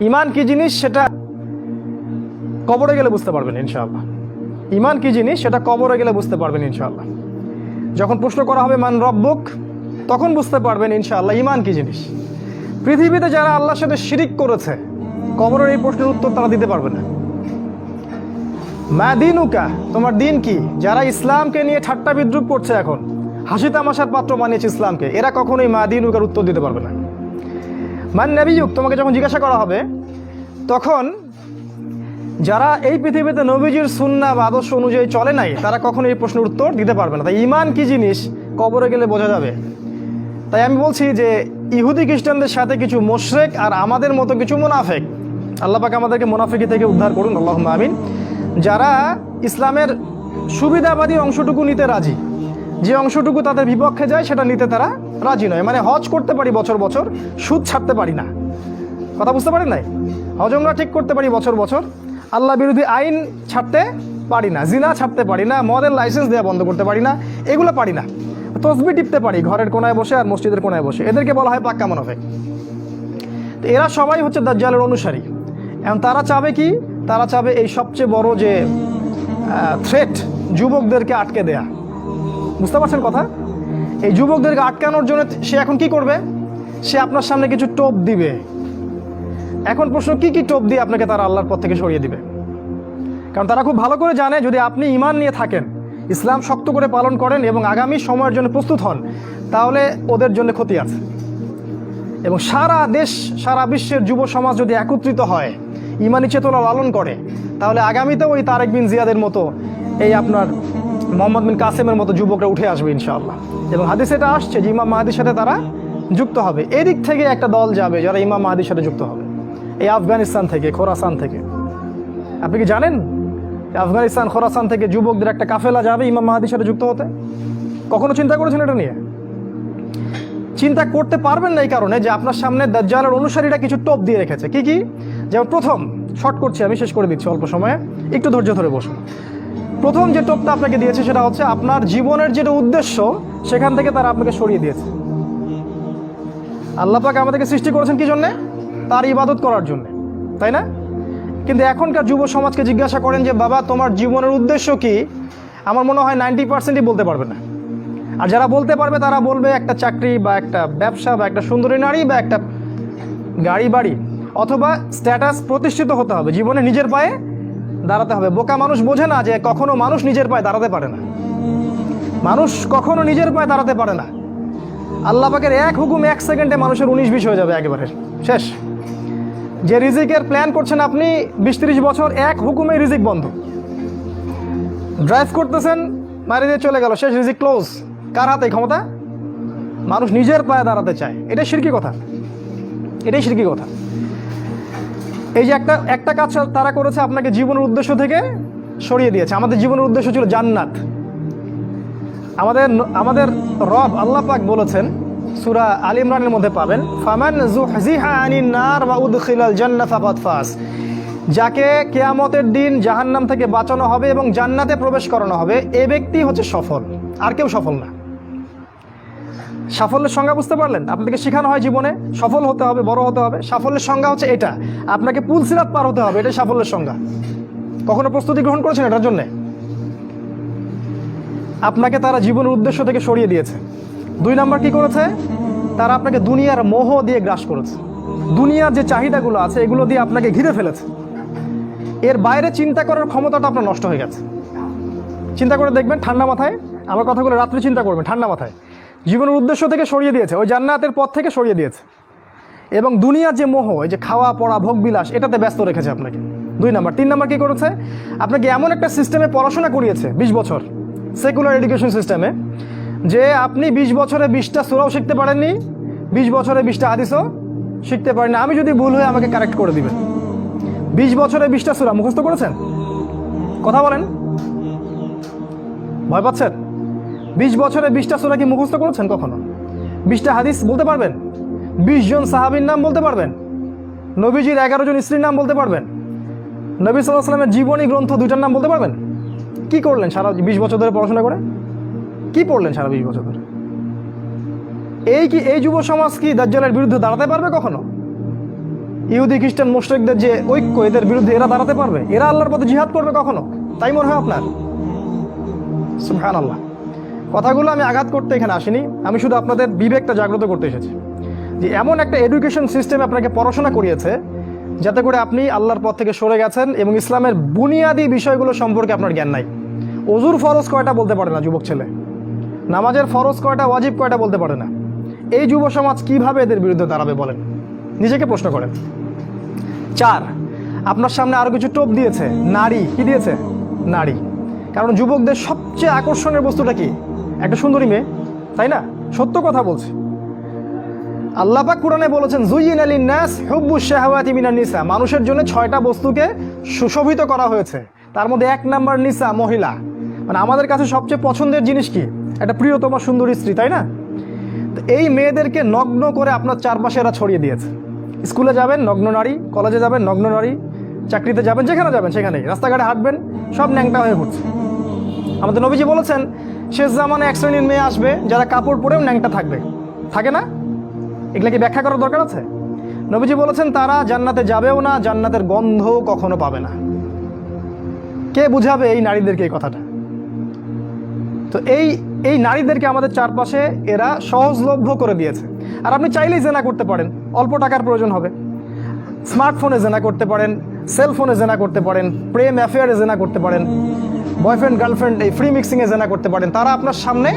ইমান কি জিনিস সেটা কবরে গেলে বুঝতে পারবেন ইনশাআল্লাহ। ইমান কি জিনিস সেটা কবরে গেলে বুঝতে পারবেন ইনশাআল্লাহ। যখন প্রশ্ন করা হবে মান রব্বুক, তখন বুঝতে পারবেন ইনশাআল্লাহ ইমান কি জিনিস। পৃথিবীতে যারা আল্লাহর সাথে শিরিক করেছে, কবরের এই প্রশ্নের উত্তর তারা দিতে পারবে না। মা দিনুকা, তোমার দিন কি? যারা ইসলামকে নিয়ে ঠাট্টা বিদ্রুপ করছে, এখন হাসি তামাশার পাত্র বানিয়েছে ইসলামকে, এরা কখনোই মা দিনুকার উত্তর দিতে পারবে না। মান নবিয়ুক, তোমাকে যখন জিজ্ঞাসা করা হবে, তখন যারা এই পৃথিবীতে নবীজির সুন্নাহ বা আদর্শ অনুযায়ী চলে নাই, তারা কখনো এই প্রশ্নের উত্তর দিতে পারবে না। তাই ইমান কি জিনিস কবরে গেলে বোঝা যাবে। তাই আমি বলছি যে ইহুদি খ্রিস্টানদের সাথে কিছু মুশরিক আর আমাদের মতো কিছু মুনাফিক, আল্লাহ পাক আমাদেরকে মুনাফিকি থেকে উদ্ধার করুন, আল্লাহুম্মা আমিন, যারা ইসলামের সুবিধাবাদী অংশটুকু নিতে রাজি, যে অংশটুকু তাদের বিপক্ষে যায় সেটা নিতে তারা রাজি নয়। মানে হজ করতে পারি বছর বছর, সুদ ছাড়তে পারি না। কথা বুঝতে পারেন নাই? হজ আমরা ঠিক করতে পারি বছর বছর, আল্লাহ বিরোধী আইন ছাড়তে পারি না, জিনা ছাড়তে পারি না, মদের লাইসেন্স দেওয়া বন্ধ করতে পারি না, এগুলো পারি না। তসবিহ টিপতে পারি ঘরের কোনায় বসে আর মসজিদের কোনায় বসে, এদেরকে বলা হয় পাক্কা মুনাফিক। তো এরা সবাই হচ্ছে দাজ্জালের অনুসারী। এখন তারা চাবে কি? তারা চাবে এই সবচেয়ে বড় যে থ্রেট, যুবকদেরকে আটকে দেয়া। বুঝতে পারছেন কথা? এই যুবকদেরকে আটকানোর জন্য সে এখন কি করবে? সে আপনার সামনে কিছু টোপ দিবে। এখন প্রশ্ন, কি কি টোপ দিয়ে আপনাকে তারা আল্লাহর পথ থেকে সরিয়ে দিবে? কারণ তারা খুব ভালো করে জানে, যদি আপনি ঈমান নিয়ে থাকেন, ইসলাম শক্ত করে পালন করেন এবং আগামী সময়ের জন্য প্রস্তুত হন, তাহলে ওদের জন্য ক্ষতি আছে। এবং সারা দেশ, সারা বিশ্বের যুব সমাজ যদি একত্রিত হয়, ঈমানি চেতনা লালন করে, তাহলে আগামীতেও ওই তারেক বিন জিয়াদের মতো, এই আপনার মোহাম্মদ বিন কাসেমের মতো যুবকরা উঠে আসবে ইনশাআল্লাহ। এবং হাদিসে এটা আসছে যে ইমাম মাহদির সাথে তারা যুক্ত হবে। এদিক থেকে একটা দল যাবে যারা ইমাম মাহদির সাথে যুক্ত হবে, এই আফগানিস্তান থেকে, খোরাসান থেকে। আপনি কি জানেন আফগানিস্তান, খোরাসান থেকে যুবকদের একটা কাফেলা যাবে ইমাম মাহদির সাথে যুক্ত হতে? কখনো চিন্তা করেছেন এটা নিয়ে? চিন্তা করতে পারবেন না এই কারণে যে আপনার সামনে দাজ্জালের অনুসারীরা কিছু টোপ দিয়ে রেখেছে। কি কি? যেমন প্রথম, শর্ট করছি আমি, শেষ করে দিচ্ছি অল্প সময়ে, একটু ধৈর্য ধরে বসুন। প্রথম যে টোপটা আপনাকে দিয়েছে সেটা হচ্ছে আপনার জীবনের যেটা উদ্দেশ্য, সেখান থেকে তারা আপনাকে সরিয়ে দিয়েছে। আল্লাহ পাক আমাদেরকে সৃষ্টি করেছেন কি জন্যে? তার ইবাদত করার জন্য, তাই না? কিন্তু এখনকার যুব সমাজকে জিজ্ঞাসা করেন যে বাবা তোমার জীবনের উদ্দেশ্য কি, আমার মনে হয় 90%ই বলতে পারবে না। আর যারা বলতে পারবে তারা বলবে একটা চাকরি বা একটা ব্যবসা বা একটা সুন্দরী নারী বা একটা গাড়ি বাড়ি, অথবা স্ট্যাটাস প্রতিষ্ঠিত হতে হবে, জীবনে নিজের পায়ে দাঁড়াতে হবে। বোকা মানুষ বোঝে না যে কখনো মানুষ নিজের পায়ে দাঁড়াতে পারে না। মানুষ কখনো নিজের পায়ে দাঁড়াতে পারে না। আল্লাহ পাকের এক হুকুম 1 সেকেন্ডে মানুষের 19-20 হয়ে যাবে, একেবারে শেষ। যে রিজিকের প্ল্যান করছেন আপনি 20-30 বছর, এক হুকুমে রিজিক বন্ধ। ড্রাইভ করতেছেন, মারি দিয়ে চলে গেল, শেষ, রিজিক ক্লোজ। কার হাতে ক্ষমতা? মানুষ নিজের পায়ে দাঁড়াতে চায়। এটাই শিরকি কথা, এটাই শিরকি কথা। এই যে একটা কাজ তারা করেছে, আপনাকে জীবনের উদ্দেশ্য থেকে সরিয়ে দিয়েছে। আমাদের জীবনের উদ্দেশ্য ছিল জান্নাত। আমাদের রব আল্লাহ পাক বলেছেন, সূরা আল ইমরানের মধ্যে পাবেন, ফামান যুহজিহা আনিন নার ওয়া উদখিলাল জান্নাহ ফাকাদ ফাজ। যাকে কিয়ামতের দিন জাহান্নাম থেকে বাঁচানো হবে এবং জান্নাতে প্রবেশ করানো হবে, এ ব্যক্তি হচ্ছে সফল, আর কেউ সফল না। সাফল্যের সংজ্ঞা বুঝতে পারলেন? আপনাকে শেখানো হয় জীবনে সফল হতে হবে, বড় হতে হবে। সাফল্যের সংজ্ঞা হচ্ছে এটা, আপনাকে পুল সিরাত পার হতে হবে, এটাই সাফল্যের সংজ্ঞা। কখনো প্রস্তুতি গ্রহণ করেছেন এটার জন্যে? আপনাকে তারা জীবনের উদ্দেশ্য থেকে সরিয়ে দিয়েছে। 2 নাম্বার কি করেছে? তারা আপনাকে দুনিয়ার মোহ দিয়ে গ্রাস করেছে। দুনিয়ার যে চাহিদাগুলো আছে এগুলো দিয়ে আপনাকে ঘিরে ফেলেছে। এর বাইরে চিন্তা করার ক্ষমতাটা আপনার নষ্ট হয়ে গেছে। চিন্তা করে দেখবেন ঠান্ডা মাথায়, আমার কথাগুলো রাত্রে চিন্তা করবেন ঠান্ডা মাথায়। জীবনের উদ্দেশ্য থেকে সরিয়ে দিয়েছে, ওই জান্নাতের পথ থেকে সরিয়ে দিয়েছে। এবং দুনিয়ার যে মোহ, এই যে খাওয়া পড়া ভোগ বিলাস, এটাতে ব্যস্ত রেখেছে আপনাকে। 2 নাম্বার। 3 নাম্বার কি করেছে? আপনাকে এমন একটা সিস্টেমে পড়াশোনা করিয়েছে 20 বছর, সেকুলার এডুকেশন সিস্টেমে, যে আপনি 20 বছরে 20টা সূরাও শিখতে পারেননি, 20 বছরে 20টা হাদিসও শিখতে পারেননি। আমি যদি ভুল হয়ে আমাকে কারেক্ট করে দিবেন। 20 বছরে 20টা সূরা মুখস্থ করেছেন? কথা বলেন, ভয় পাচ্ছেন? 20 বছরে 20টা সূরা কি মুখস্থ করেছেন কখনো? 20টা হাদিস বলতে পারবেন? 20 জন সাহাবীর নাম বলতে পারবেন? নবীজির 11 জন স্ত্রীর নাম বলতে পারবেন? নবী সাল্লাল্লাহু আলাইহি ওয়াসাল্লামের জীবনী গ্রন্থ 2টার নাম বলতে পারবেন? কি করলেন সারা 20 বছর ধরে পড়াশোনা করে? কি পড়লেন সারা 20 বছর ধরে? এই যুব সমাজ কি দাজ্জালের বিরুদ্ধে দাঁড়াতে পারবে কখনো? ইহুদি খ্রিস্টান মুশরিকদের যে ঐক্য, এদের বিরুদ্ধে এরা দাঁড়াতে পারবে? এরা আল্লাহর পথে জিহাদ করবে কখনো? তাই মনে হয় আপনার? সুবহানাল্লাহ। কথাগুলো আমি আঘাত করতে এখানে আসিনি, আমি শুধু আপনাদের বিবেকটা জাগ্রত করতে এসেছি যে এমন একটা এডুকেশন সিস্টেম আপনাকে পড়াশোনা করিয়েছে যাতে করে আপনি আল্লাহর পথ থেকে সরে গেছেন এবং ইসলামের বুনিয়াদি বিষয়গুলো সম্পর্কে আপনার জ্ঞান নাই। ওযুর ফরজ কয়টা বলতে পারে না যুবক ছেলে, নামাজের ফরজ কয়টা, ওয়াজিব কয়টা বলতে পারে না। এই যুব সমাজ কিভাবে এদের বিরুদ্ধে দাঁড়াবে বলেন? নিজেকে প্রশ্ন করেন। 4, আপনার সামনে আরো কিছু টোপ দিয়েছে। নারী। কি দিয়েছে? নারী। কারণ যুবকদের সবচেয়ে আকর্ষণের বস্তুটা কি? একটা সুন্দরী মেয়ে, তাই না? সত্য কথা বলছি। আল্লাহ পাক কোরআনে বলেছেন যুয়িনা লিন-নাস হুব্বুশ শাহাওয়াতি মিনান নিসা, মানুষের জন্য 6টা বস্তুকে সুশোভিত করা হয়েছে। তার মধ্যে 1 নাম্বার নিসা, মহিলা। মানে আমাদের কাছে সবচেয়ে পছন্দের জিনিস কি? একটা প্রিয়তমা সুন্দরী স্ত্রী, তাই না? তো এই মেয়েদেরকে নগ্ন করে আপনার চারপাশে এরা ছড়িয়ে দিয়েছে। স্কুলে যাবেন নগ্ন নারী, কলেজে যাবেন নগ্ন নারী, চাকরিতে যাবেন, যেখানে যাবেন সেখানেই, রাস্তাঘাটে হাঁটবেন সব ন্যাংটা হয়ে ঘুরছে। আমাদের নবীজি বলেছেন শেষ জামানে এক শ্রেণীর মেয়ে আসবে যারা কাপড় পরেও ন্যাংটা থাকবে। থাকে না? এগুলা কি ব্যাখ্যা করার দরকার আছে? নবীজি বলেছেন তারা জান্নাতে যাবেও না, জান্নাতের গন্ধও কখনো পাবে না। কে বুঝাবে এই নারীদেরকে এই কথাটা? তো এই নারীদেরকে আমাদের চারপাশে এরা সহজলভ্য করে দিয়েছে। আর আপনি চাইলেই জেনা করতে পারেন, অল্প টাকার প্রয়োজন হবে। স্মার্টফোনে জেনা করতে পারেন, সেলফোনে জেনা করতে পারেন, প্রেম অ্যাফেয়ারে জেনা করতে পারেন, বয়ফ্রেন্ড গার্লফ্রেন্ড এই ফ্রি মিক্সিংয়ে জেনা করতে পারেন। তারা আপনার সামনে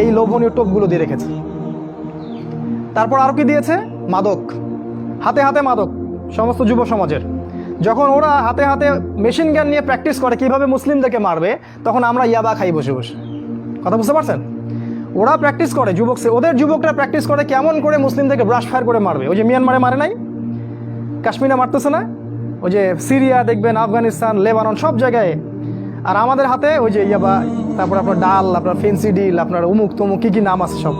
এই লোভনীয় টোপগুলো দিয়ে রেখেছে। তারপর আরও কি দিয়েছে? মাদক। হাতে হাতে মাদক সমস্ত যুব সমাজের। যখন ওরা হাতে হাতে মেশিন গান নিয়ে প্র্যাকটিস করে কিভাবে মুসলিমদেরকে মারবে, তখন আমরা ইয়াবা খাই বসে বসে। কথা বুঝতে পারছেন? ওরা প্র্যাকটিস করে, ওদের যুবকরা প্র্যাকটিস করে কেমন করে মুসলিমদেরকে ব্রাশ ফায়ার করে মারবে। ওই যে মিয়ানমারে মারে নাই, কাশ্মীরে মারতেছে না, ওই যে সিরিয়া দেখবেন, আফগানিস্তান, লেবানন, সব জায়গায়। আর আমাদের হাতে ওই যে ইয়াবা, তারপর আপনার ডাল, আপনার ফেন্সি ডিল, আপনার উমুক তমুক কী কী নাম আছে সব।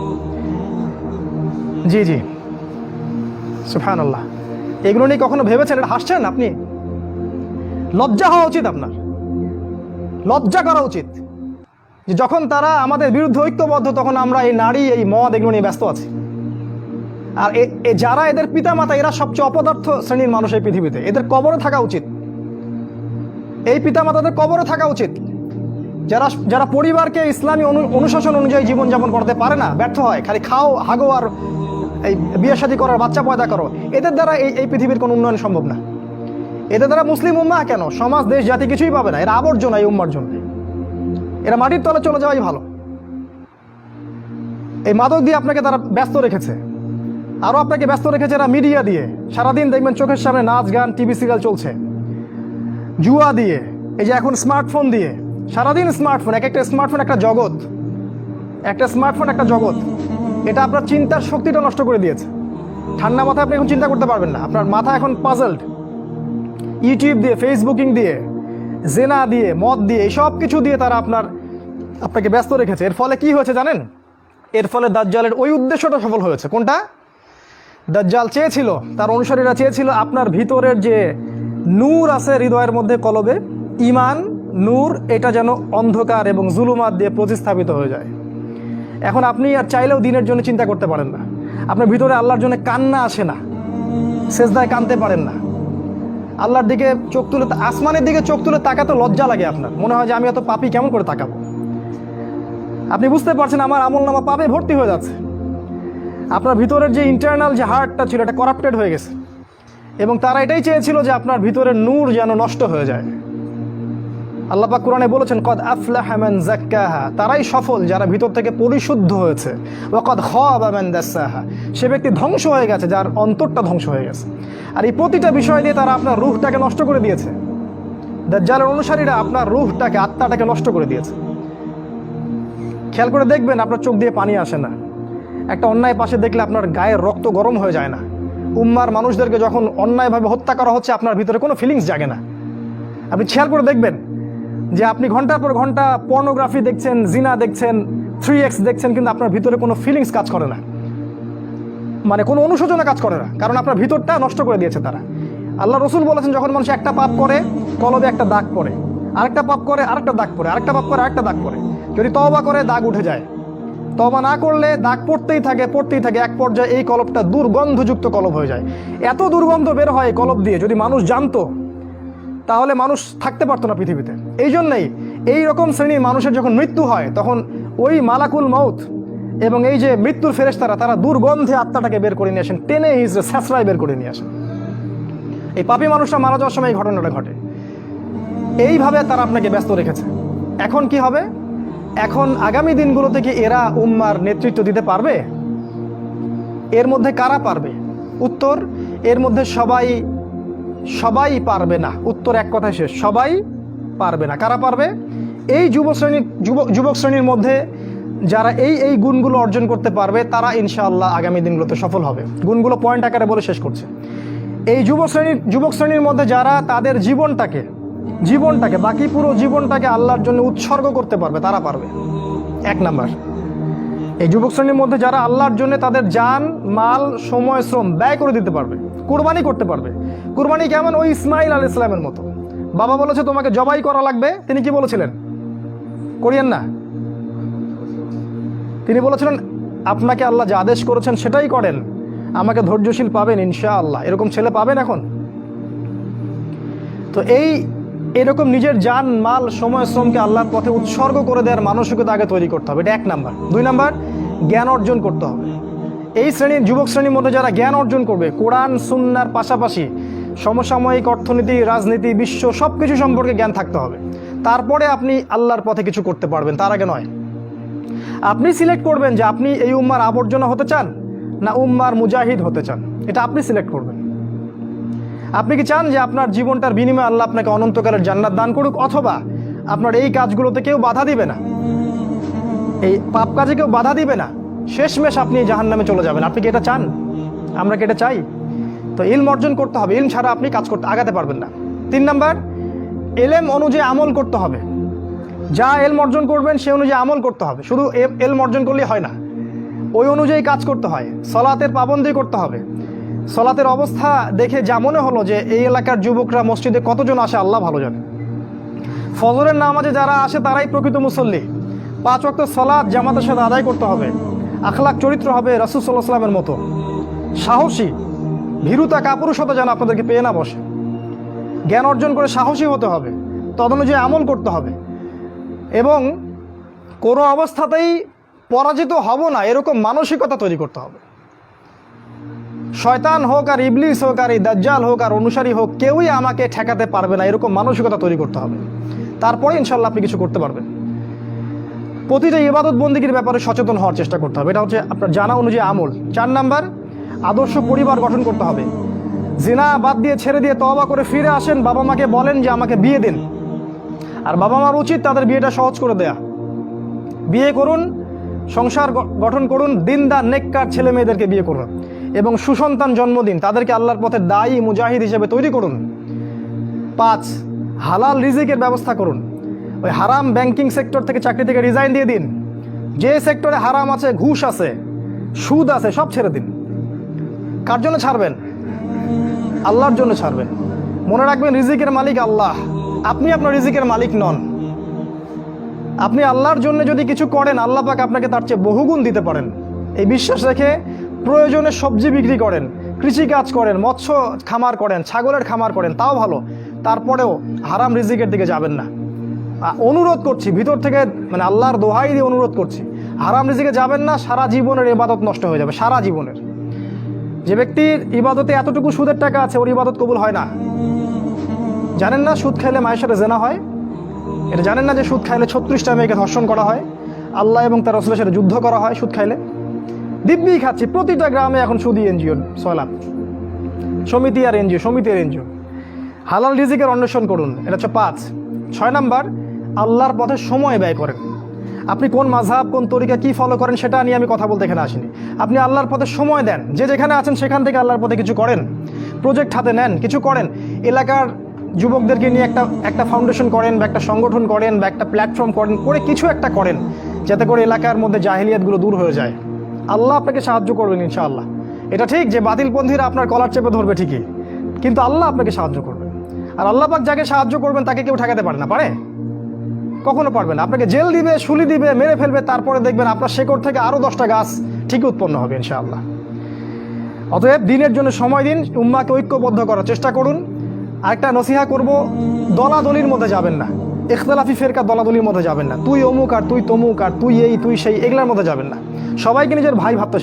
জি জি, সুবহানাল্লাহ। এগুলো নিয়ে কখনো ভেবেছেন? এটা হাসছেন আপনি? লজ্জা হওয়া উচিত আপনার, লজ্জা করা উচিত যে যখন তারা আমাদের বিরুদ্ধে ঐক্যবদ্ধ তখন আমরা এই নারী, এই মদ, এগুলো নিয়ে ব্যস্ত আছি। আর যারা এদের পিতামাতা, এরা সবচেয়ে অপদার্থ শ্রেণীর মানুষ এই পৃথিবীতে। এদের কবরে থাকা উচিত, এই পিতামাতাদের কবরে থাকা উচিত। যারা পরিবারকে ইসলামী অনুশাসন অনুযায়ী জীবনযাপন করতে পারে না, ব্যর্থ হয়, খালি খাও, হাগো আর এই বিয়ে শাদী করার, বাচ্চা পয়দা করো, এদের দ্বারা এই পৃথিবীর কোনো উন্নয়ন সম্ভব না। এদের দ্বারা মুসলিম উম্মাহ কেন, সমাজ, দেশ, জাতি কিছুই পাবে না। এরা আবর্জনা এই উম্মার জন্য। এরা মাটির তলে চলে যাওয়াই ভালো। এই মাদক দিয়ে আপনাকে তারা ব্যস্ত রেখেছে। আরও আপনাকে ব্যস্ত রেখেছে এরা মিডিয়া দিয়ে। সারাদিন দেখবেন চোখের সামনে নাচ গান, টিভি সিরিয়াল চলছে। জুয়া দিয়ে, এই যে এখন স্মার্টফোন দিয়ে, সারাদিন স্মার্টফোন, একটা স্মার্টফোন একটা জগৎ, একটা স্মার্টফোন একটা জগৎ। এটা আপনার চিন্তার শক্তিটা নষ্ট করে দিয়েছে। ঠান্ডা মাথায় আপনি এখন চিন্তা করতে পারবেন না, আপনার মাথা এখন পাজলড। ইউটিউব দিয়ে, ফেসবুকিং দিয়ে, জেনা দিয়ে, মদ দিয়ে, এই সব কিছু দিয়ে তারা আপনাকে ব্যস্ত রেখেছে। এর ফলে কি হয়েছে জানেন? এর ফলে দাজ্জালের ওই উদ্দেশ্যটা সফল হয়েছে। কোনটা? দাজ্জাল চেয়েছিল, তার অনুসারীরা চেয়েছিল আপনার ভিতরের যে নূর আছে হৃদয়ের মধ্যে, কলবে ঈমান, নূর, এটা যেন অন্ধকার এবং জুলুমাত দিয়ে প্রতিস্থাপিত হয়ে যায়। এখন আপনি আর চাইলেও দিনের জন্য চিন্তা করতে পারেন না। আপনার ভিতরে আল্লাহর জন্য কান্না আসে না, সেজদায় কাঁদতে পারেন না। আল্লাহর দিকে চোখ তুলে, আসমানের দিকে চোখ তুলে তাকাতে লজ্জা লাগে আপনার। মনে হয় যে আমি এত পাপী, কেমন করে তাকাবো? আপনি বুঝতে পারছেন আমার আমলনামা পাপে ভর্তি হয়ে যাচ্ছে। আপনার ভিতরের যে ইন্টারনাল যে হার্টটা ছিল, এটা করাপ্টেড হয়ে গেছে। এবং তারা এটাই চেয়েছিল যে আপনার ভিতরের নূর যেন নষ্ট হয়ে যায়। আল্লাহ পাক কোরআনে বলেছেন কদ আফলাহা মান যাক্কাহা, তারাই সফল যারা ভিতর থেকে পরিশুদ্ধ হয়েছে। ওয়া কদ খাবা মান দাসাহা, সে ব্যক্তি ধ্বংস হয়ে গেছে যার অন্তরটা ধ্বংস হয়ে গেছে। আর এই প্রতিটা বিষয় দিয়ে তারা আপনার রূহটাকে নষ্ট করে দিয়েছে। দাজ্জালের অনুসারীরা আপনার রূহটাকে, আত্মাটাকে নষ্ট করে দিয়েছে। খেয়াল করে দেখবেন আপনার চোখ দিয়ে পানি আসে না। একটা অন্যায় পাশে দেখলে আপনার গায়ের রক্ত গরম হয়ে যায় না। উম্মার মানুষদেরকে যখন অন্যায়ভাবে হত্যা করা হচ্ছে, আপনার ভিতরে কোনো ফিলিংস জাগে না। আপনি খেয়াল করে দেখবেন যে আপনি ঘন্টার পর ঘন্টা পর্নোগ্রাফি দেখছেন, জিনা দেখছেন, 3x দেখছেন, কিন্তু আপনার ভিতরে কোনো ফিলিংস কাজ করে না, মানে কোনো অনুশোচনা কাজ করে না। কারণ আপনার ভিতরটা নষ্ট করে দিয়েছে তারা। আল্লাহ রসুল বলেছেন যখন মানুষ একটা পাপ করে, কলবে একটা দাগ পড়ে, আরেকটা পাপ করে আরেকটা দাগ পড়ে, আরেকটা পাপ করে আরেকটা দাগ পড়ে। যদি তওবা করে দাগ উঠে যায়, তওবা না করলে দাগ পড়তেই থাকে, এক পর্যায়ে এই কলবটা দুর্গন্ধযুক্ত কলব হয়ে যায়। এত দুর্গন্ধ বের হয় কলব দিয়ে, যদি মানুষ জানতো তাহলে মানুষ থাকতে পারতো না পৃথিবীতে। এই জন্যই এই রকম শ্রেণীর মানুষের যখন মৃত্যু হয় তখন ওই মালাকুল মউত এবং এই যে মৃত্যুর ফেরেশতারা তারা দুর্গন্ধে আত্মাটাকে বের করে নিয়ে আসেন, টেনে হিজড়ে স্যাঁচড়ায় বের করে নিয়ে আসেন। এই পাপী মানুষরা মারা যাওয়ার সময় এই ঘটনাটা ঘটে। এইভাবে তারা আপনাকে ব্যস্ত রেখেছে। এখন কি হবে? এখন আগামী দিনগুলোতে কি এরা উম্মার নেতৃত্ব দিতে পারবে? এর মধ্যে কারা পারবে? উত্তর, এর মধ্যে সবাই পারবে না। উত্তর এক কথায় শেষ, সবাই পারবে না। কারা পারবে? এই যুবক শ্রেণীর মধ্যে যারা এই গুণগুলো অর্জন করতে পারবে তারা ইনশাআল্লাহ আগামী দিনগুলোতে সফল হবে। গুণগুলো পয়েন্ট আকারে বলে শেষ করছে। এই যুবক শ্রেণীর মধ্যে যারা তাদের জীবনটাকে বাকি পুরো জীবনটাকে আল্লাহর জন্য উৎসর্গ করতে পারবে তারা পারবে। এক নাম্বার, এই যুবক শ্রেণীর মধ্যে যারা আল্লাহর জন্য তাদের জান, মাল, সময়, শ্রম ব্যয় করে দিতে পারবে, কুরবানি করতে পারবে। কুরবানি কেমন? ওই ইসমাইল আলাইহিস সালামের মতো। বাবা বলেছে তোমাকে জবাই করা লাগবে, তিনি কি বলেছিলেন? করিয়েন না। তিনি বলেছিলেন আপনাকে আল্লাহ যে আদেশ করেছেন সেটাই করেন, আমাকে ধৈর্যশীল পাবেন ইনশাআল্লাহ। এরকম ছেলে পাবেন এখন? তো এরকম নিজের জান, মাল, সময়, শ্রমকে আল্লাহর পথে উৎসর্গ করে দেওয়ার মানসিকতা আগে তৈরি করতে হবে। এটা এক নাম্বার। দুই নাম্বার, জ্ঞান অর্জন করতে হবে। এই যুবক শ্রেণীর মধ্যে যারা জ্ঞান অর্জন করবে, কোরআন সুন্নাহর পাশাপাশি সমসাময়িক অর্থনীতি, রাজনীতি, বিশ্ব সব কিছু সম্পর্কে জ্ঞান থাকতে হবে। তারপরে আপনি আল্লাহর পথে কিছু করতে পারবেন, তার আগে নয়। আপনি সিলেক্ট করবেন যে আপনি এই উম্মার আবর্জনা হতে চান না উম্মার মুজাহিদ হতে চান, এটা আপনি সিলেক্ট করবেন। আপনি কি চান যে আপনার জীবনটার বিনিময়ে আল্লাহ আপনাকে অনন্তকালের জান্নাত দান করুক, অথবা আপনার এই কাজগুলোতে কেউ বাধা দিবে না, এই পাপ কাজে কেউ বাধা দিবে না, শেষমেশ আপনি জাহান্নামে চলে যাবেন? আপনি কি এটা চান? আমরা কি এটা চাই? তো ইলম অর্জন করতে হবে। ইলম ছাড়া আপনি কাজ করতে আগাতে পারবেন না। তিন নাম্বার, এলেম অনুযায়ী আমল করতে হবে। যা এলম অর্জন করবেন সে অনুযায়ী আমল করতে হবে। শুধু এলম অর্জন করলেই হয় না, ওই অনুযায়ী কাজ করতে হয়। সলাতের পাবন্দি করতে হবে। সলাতের অবস্থা দেখে যা মনে হলো যে এই এলাকার যুবকরা মসজিদে কতজন আসে আল্লাহ ভালো জানে। ফজরের নামাজে যারা আসে তারাই প্রকৃত মুসল্লি। 5 ওয়াক্ত সলাত জামাতের সাথে আদায় করতে হবে। আখলাক চরিত্র হবে রাসূল সাল্লাল্লাহু আলাইহি ওয়াসাল্লামের মতো। সাহসী, ভীরুতা, কাপুরুষতা যেন আপনাদেরকে পেয়ে না বসে। জ্ঞান অর্জন করে সাহসী হতে হবে, তদনুযায়ী আমল করতে হবে, এবং কোনো অবস্থাতেই পরাজিত হব না এরকম মানসিকতা তৈরি করতে হবে। শয়তান হোক আর ইবলিস হোক আর এই দাজ্জাল হোক আর অনুসারী হোক, কেউই আমাকে ঠেকাতে পারবে না এরকম মানসিকতা তৈরি করতে হবে। তারপরে ইনশাল্লাহ আপনি কিছু করতে পারবেন। প্রতিটা ইবাদত বন্দিগির ব্যাপারে সচেতন হওয়ার চেষ্টা করতে হবে, এটা হচ্ছে আপনার জানা অনুযায়ী আমল। 4 নাম্বার, আদর্শ পরিবার গঠন করতে হবে। জিনা বাদ দিয়ে ছেড়ে দিয়ে তওবা করে ফিরে আসেন, বাবা মাকে বলেন যে আমাকে বিয়ে দিন। আর বাবা মার উচিত তাদের বিয়েটা সহজ করে দেয়া। বিয়ে করুন, সংসার গঠন করুন, দিনদার নেককার ছেলে মেয়েদেরকে বিয়ে করুন এবং সুসন্তান জন্ম দিন, তাদেরকে আল্লাহর পথে দায়ী মুজাহিদ হিসেবে তৈরি করুন। 5, হালাল রিজিকের ব্যবস্থা করুন। ওই হারাম ব্যাংকিং সেক্টর থেকে, চাকরি থেকে রিজাইন দিয়ে দিন। যে সেক্টরে হারাম আছে, ঘুষ আছে, সুদ আছে, সব ছেড়ে দিন। কার জন্য ছাড়বেন? আল্লাহর জন্য ছাড়বেন। মনে রাখবেন রিজিকের মালিক আল্লাহ, আপনি আপনার রিজিকের মালিক নন। আপনি আল্লাহর জন্য যদি কিছু করেন, আল্লাহ পাক আপনাকে তার চেয়ে বহুগুণ দিতে পারেন। এই বিশ্বাস রেখে প্রয়োজনে সবজি বিক্রি করেন, কৃষিকাজ করেন, মৎস্য খামার করেন, ছাগলের খামার করেন, তাও ভালো। তারপরেও হারাম রিজিকের দিকে যাবেন না। অনুরোধ করছি ভিতর থেকে, মানে আল্লাহর দোহাই দিয়ে অনুরোধ করছি, হারাম রিজিকে যাবেন না। সারা জীবনের ইবাদত নষ্ট হয়ে যাবে, সারা জীবনের। যে ব্যক্তির ইবাদতে এতটুকু সুদের টাকা আছে, ওর ইবাদত কবুল হয় না। জানেন না সুদ খাইলে মায়ের সাথে জেনা হয়? এটা জানেন না যে সুদ খাইলে 36টা মেয়েকে ধর্ষণ করা হয়, আল্লাহ এবং তার রাসূলের সাথে যুদ্ধ করা হয় সুদ খাইলে? দিব্যি খাচ্ছি, প্রতিটা গ্রামে এখন সুদী এনজিও, সয়লাভ সমিতি আর এনজিও। হালাল রিজিকের অন্বেষণ করুন, এটা হচ্ছে 5। 6 নাম্বার, আল্লাহর পথে সময় ব্যয় করেন। আপনি কোন মাযহাব, কোন তরিকা, কি ফলো করেন সেটা নিয়ে আমি কথা বলতে এখানে আসিনি। আপনি আল্লাহর পথে সময় দেন, যে যেখানে আছেন সেখান থেকে আল্লাহর পথে কিছু করেন, প্রজেক্ট হাতে নেন, কিছু করেন। এলাকার যুবকদেরকে নিয়ে একটা ফাউন্ডেশন করেন, বা একটা সংগঠন করেন, বা একটা প্ল্যাটফর্ম করেন, করে কিছু একটা করেন, যাতে করে এলাকার মধ্যে জাহিলিয়াতগুলো দূর হয়ে যায়। আল্লাহ আপনাকে সাহায্য করবেন ইনশাআল্লাহ। এটা ঠিক যে বাতিলপন্থীরা আপনার কলার চেপে ধরবে ঠিকই, কিন্তু আল্লাহ আপনাকে সাহায্য করবেন। আর আল্লাহ পাক যাকে সাহায্য করবেন তাকে কেউ ঠেকাতে পারে না, পারে? কখনো পারবে না। আপনাকে জেল দিবে, শুলি দিবে, মেরে ফেলবে, তারপরে দেখবেন আপনার শেকড় থেকে আরও 10টা গাছ ঠিকই উৎপন্ন হবে ইনশাআল্লাহ। অতএব দিনের জন্য সময় দিন, উম্মাকে ঐক্যবদ্ধ করার চেষ্টা করুন। আরেকটা নসিহা করব, দলাদলির মধ্যে যাবেন না, ইখতিলাফি ফেরকা দলাদলির মধ্যে যাবেন না। তুই অমুক আর তুই তমুক আর তুই এই তুই সেই, এগুলোর মধ্যে যাবেন না। সবাইকে নিজের ভাই ভাবতে